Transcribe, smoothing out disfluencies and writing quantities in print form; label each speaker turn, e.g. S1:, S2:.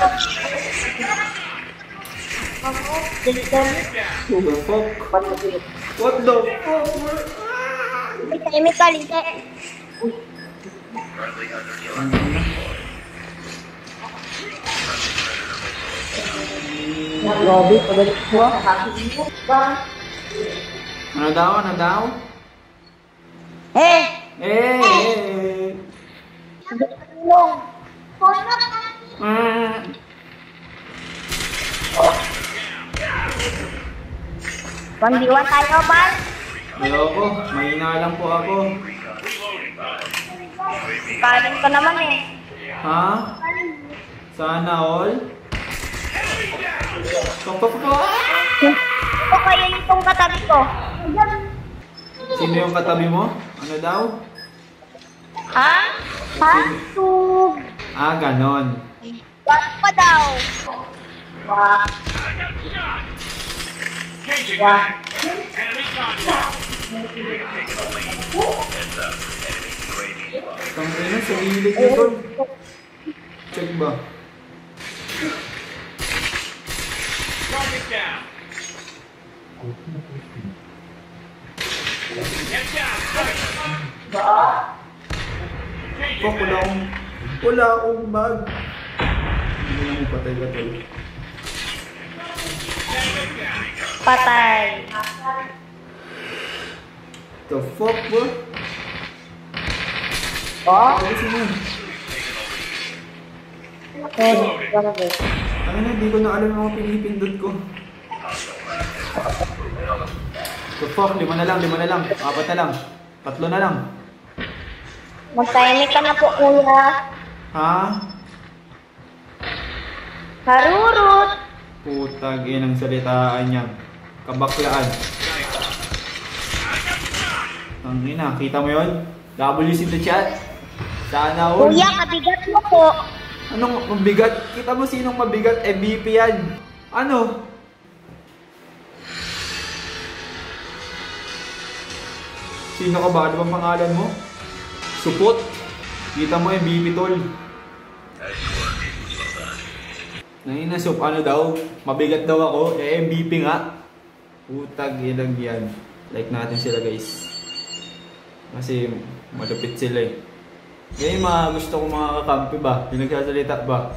S1: What the fuck? What the fuck?
S2: Chemical, hindi.
S3: Grabe, pabalik ko.
S1: Ano daw? Ano daw?
S2: Eh!
S1: Eh!
S2: Tulong! Bandiwan tayo, Bal!
S1: Ayoko, mahina lang po ako.
S2: Kanin ka naman eh.
S1: Ha? Sana all?
S2: Ito kayo itong katabi ko.
S1: Sino yung katabi mo? Ano daw?
S2: Ha? Pasug!
S1: Ah, ganon.
S2: Bakit pa daw? Wah. Wah.
S1: Tangina, sa gilid nito. Check ba? Fuck, wala akong bag. Hindi na mo patay ka tol.
S2: Patay.
S1: The fuck, bro?
S2: Oh?
S1: Ayusin mo.
S2: Grabe.
S1: Ano na, hindi ko na alam yung mga pinipindot ko. The fuck, 5 na lang, 4 na lang, 3 na lang.
S2: Magtahimik ka na po, kuya.
S1: Ha?
S2: Harurut.
S1: Putag ang salitaan niya. Kabaklaan. Tangina, kita mo yun? W's in the chat. Sana all.
S2: Kuya, kabigat mo po.
S1: Anong mabigat? Kita mo sinong mabigat? MVP yan. Ano? Sino ka ba? Ano bang pangalan mo? Supot. Kita mo MVP tol. Nainasup ano daw? Mabigat daw ako. Eh MVP nga. Putag ilang yan. Like natin sila guys. Kasi malupit sila eh. Ngayon mga gusto kong mga kakampi ba? Yung nagsasalita ba?